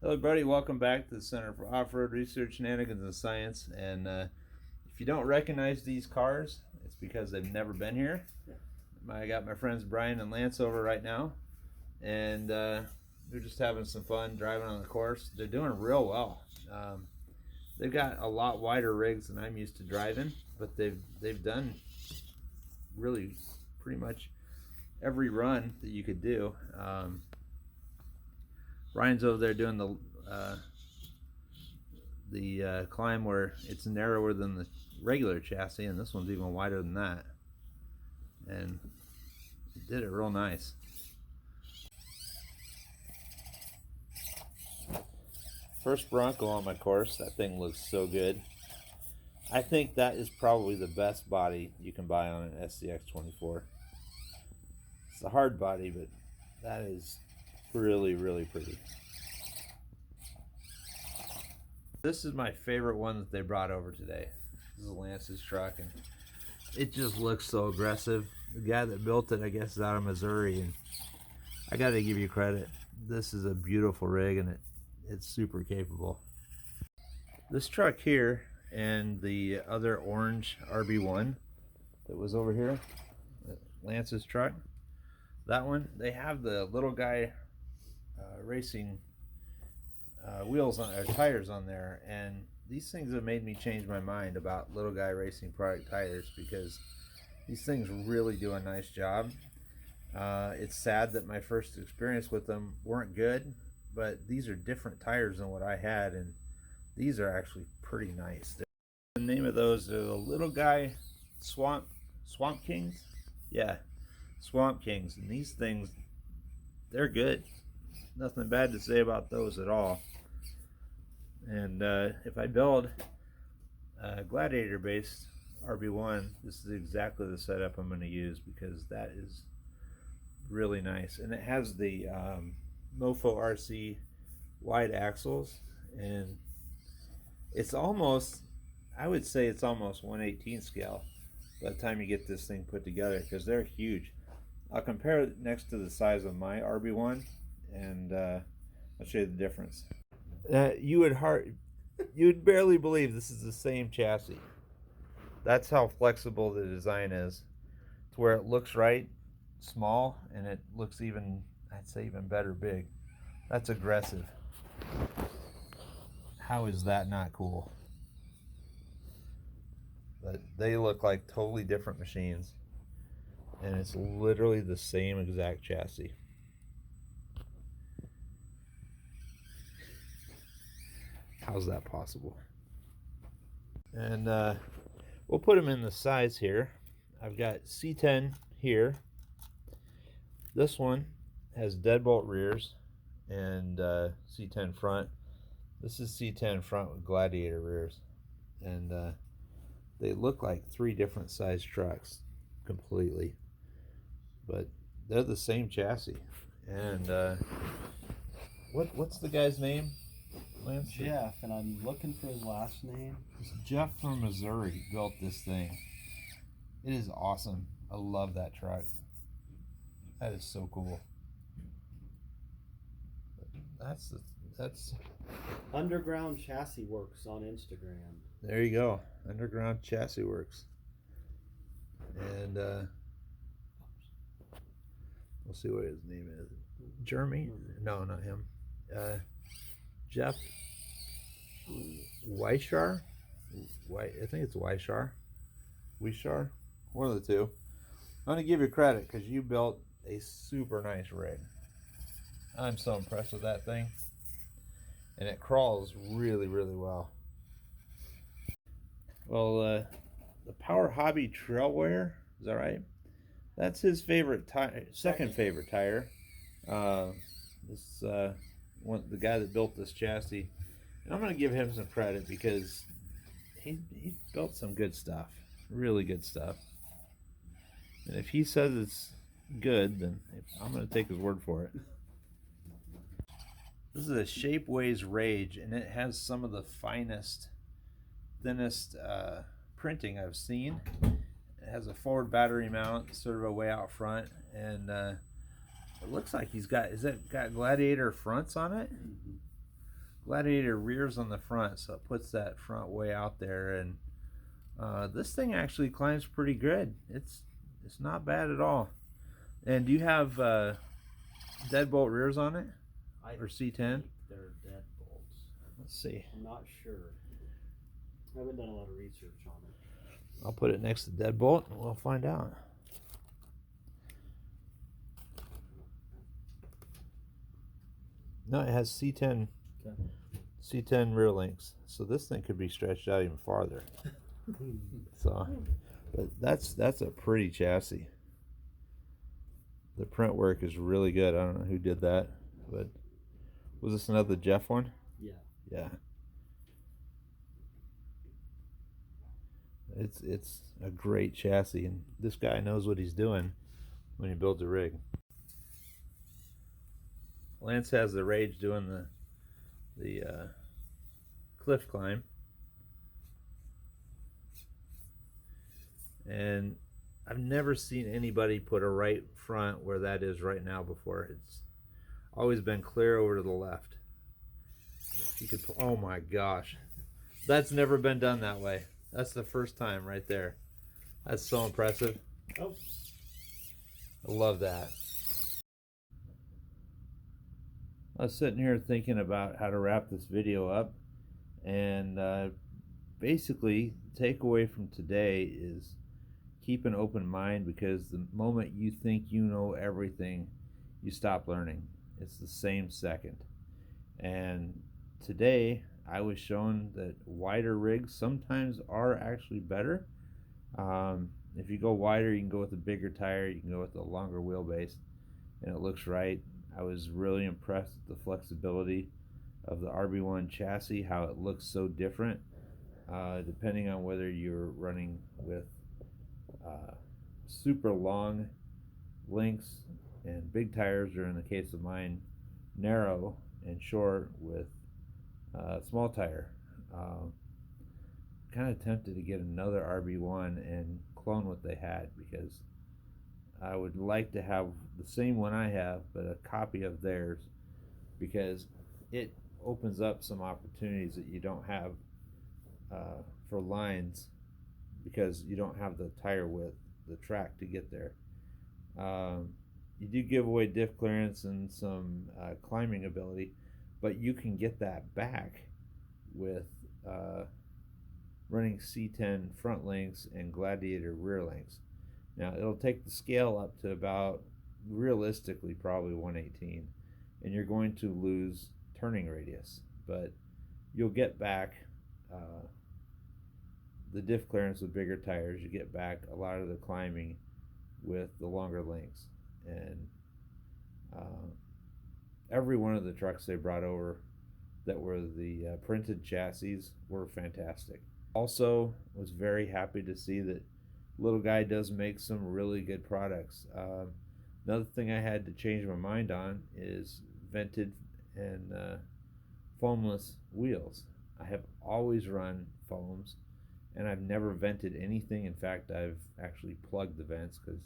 Hello everybody, welcome back to the Center for Off-Road Research, Shenanigans, and Science. And if you don't recognize these cars, it's because they've never been here. I got my friends Brian and Lance over right now, and they're just having some fun driving on the course. They're doing real well. They've got a lot wider rigs than I'm used to driving, but they've done really pretty much every run that you could do. Ryan's over there doing the climb where it's narrower than the regular chassis, and this one's even wider than that. And he did it real nice. First Bronco on my course. That thing looks so good. I think that is probably the best body you can buy on an SCX24. It's a hard body, but that is really, really pretty. This is my favorite one that they brought over today. This is Lance's truck, and it just looks so aggressive. The guy that built it, I guess, is out of Missouri, and I gotta give you credit. This is a beautiful rig, and it's super capable. This truck here and the other orange RB1 that was over here, Lance's truck, that one, they have the little guy racing wheels on, or tires on there, and these things have made me change my mind about little guy racing product tires, because these things really do a nice job. It's sad that my first experience with them weren't good, but these are different tires than what I had, and these are actually pretty nice. The name of those are the little guy Swamp Kings. Yeah, Swamp Kings, and these things, they're good. Nothing bad to say about those at all. And if I build a Gladiator based RB1, this is exactly the setup I'm going to use, because that is really nice. And it has the Mofo RC wide axles, and it's almost, I would say it's almost 1/18 scale by the time you get this thing put together, because they're huge. I'll compare it next to the size of my RB1, and I'll show you the difference. You would barely believe this is the same chassis. That's how flexible the design is, to where it looks right small, and it looks even, I'd say, even better big. That's aggressive. How is that not cool? But they look like totally different machines, and it's literally the same exact chassis. How's that possible? And we'll put them in the size here. I've got C10 here. This one has deadbolt rears and C10 front. This is C10 front with Gladiator rears, and they look like three different size trucks completely, but they're the same chassis. And what's the guy's name, Lance? Jeff, and I'm looking for his last name. Jeff from Missouri built this thing. It is awesome. I love that truck. That is so cool. That's Underground Chassis Works on Instagram. There you go. Underground Chassis Works. And we'll see what his name is. Jeremy? No, not him. Jeff Weishar? I think it's Weishar. One of the two. I'm going to give you credit, because you built a super nice rig. I'm so impressed with that thing. And it crawls really, really well. Well, the Power Hobby Trail Wear, is that right? That's his favorite tire, second favorite tire. The guy that built this chassis. And I'm going to give him some credit, because he built some good stuff. Really good stuff. And if he says it's good, then I'm going to take his word for it. This is a Shapeways Rage, and it has some of the finest, thinnest printing I've seen. It has a forward battery mount, sort of a way out front, and it looks like he's got, got Gladiator fronts on it? Mm-hmm. Gladiator rears on the front, so it puts that front way out there, and this thing actually climbs pretty good. It's not bad at all. And do you have deadbolt rears on it, or C10? They're deadbolts. Let's see. I'm not sure. I haven't done a lot of research on it. I'll put it next to deadbolt, and we'll find out. No, it has C10. Okay. C10 rear links, so this thing could be stretched out even farther. So, but that's a pretty chassis. The print work is really good. I don't know who did that, but was this another Jeff one? Yeah. Yeah. It's a great chassis, and this guy knows what he's doing when he builds a rig. Lance has the rage doing the cliff climb, and I've never seen anybody put a right front where that is right now before. It's always been clear over to the left. If you could, oh my gosh, that's never been done that way. That's the first time right there. That's so impressive. Oh, I love that. I was sitting here thinking about how to wrap this video up, and basically the takeaway from today is keep an open mind, because the moment you think you know everything, you stop learning. It's the same second. And today I was shown that wider rigs sometimes are actually better. If you go wider, you can go with a bigger tire, you can go with a longer wheelbase, and it looks right. I was really impressed with the flexibility of the RB1 chassis, how it looks so different depending on whether you're running with super long links and big tires, or in the case of mine, narrow and short with small tire. Kind of tempted to get another RB1 and clone what they had, because I would like to have the same one I have, but a copy of theirs, because it opens up some opportunities that you don't have for lines, because you don't have the tire width, the track to get there. You do give away diff clearance and some climbing ability, but you can get that back with running C10 front links and Gladiator rear links. Now it'll take the scale up to about, realistically, probably 118, and you're going to lose turning radius, but you'll get back the diff clearance with bigger tires. You get back a lot of the climbing with the longer links, and every one of the trucks they brought over that were the printed chassis were fantastic. Also was very happy to see that Little Guy does make some really good products. Another thing I had to change my mind on is vented and foamless wheels. I have always run foams, and I've never vented anything. In fact, I've actually plugged the vents because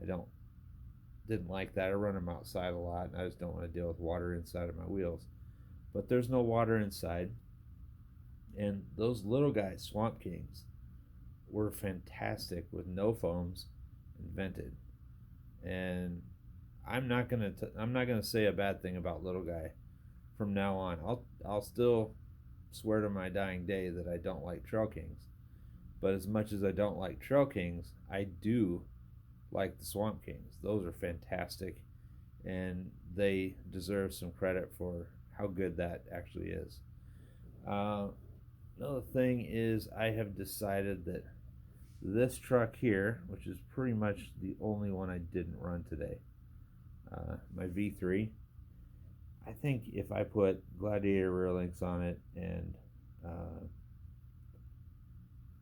I didn't like that. I run them outside a lot, and I just don't want to deal with water inside of my wheels. But there's no water inside, and those Little Guy Swamp Kings were fantastic with no foams and vented. And I'm not gonna say a bad thing about Little Guy from now on. I'll still swear to my dying day that I don't like Trail Kings, but as much as I don't like Trail Kings, I do like the Swamp Kings. Those are fantastic, and they deserve some credit for how good that actually is. Another thing is, I have decided that this truck here, which is pretty much the only one I didn't run today, my V3, I think if I put Gladiator rear links on it and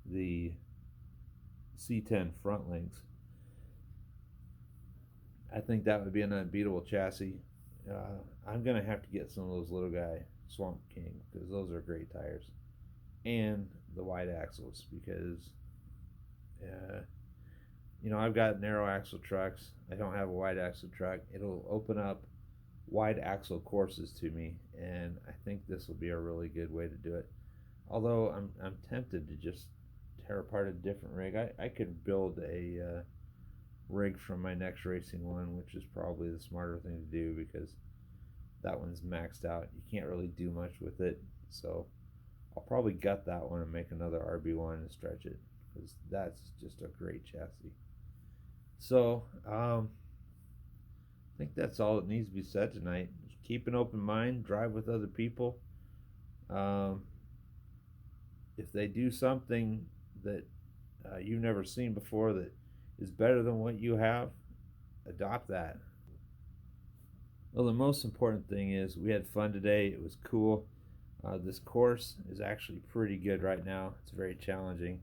the C10 front links, I think that would be an unbeatable chassis. I'm gonna have to get some of those Little Guy Swamp King, because those are great tires, and the wide axles, because I've got narrow axle trucks. I don't have a wide axle truck. It'll open up wide axle courses to me, and I think this will be a really good way to do it. Although I'm tempted to just tear apart a different rig. I could build a rig from my next racing one, which is probably the smarter thing to do because that one's maxed out. You can't really do much with it, so I'll probably gut that one and make another RB1 and stretch it, because that's just a great chassis. So I think that's all that needs to be said tonight. Just keep an open mind, drive with other people. If they do something that you've never seen before that is better than what you have, adopt that. Well, the most important thing is we had fun today. It was cool. This course is actually pretty good right now. It's very challenging.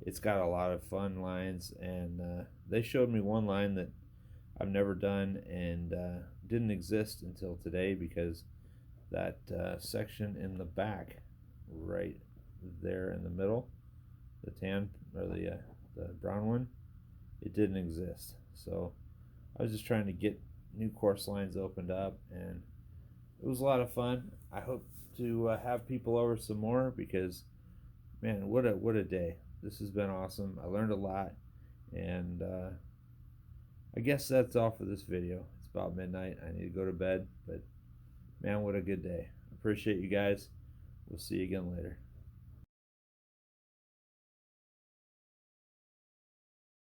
It's got a lot of fun lines, and they showed me one line that I've never done and didn't exist until today, because that section in the back, right there in the middle, the tan or the brown one, it didn't exist. So I was just trying to get new course lines opened up, and it was a lot of fun. I hope to have people over some more, because man, what a day. This has been awesome. I learned a lot, and I guess that's all for this video. It's about midnight. I need to go to bed, but man, what a good day. Appreciate you guys. We'll see you again later.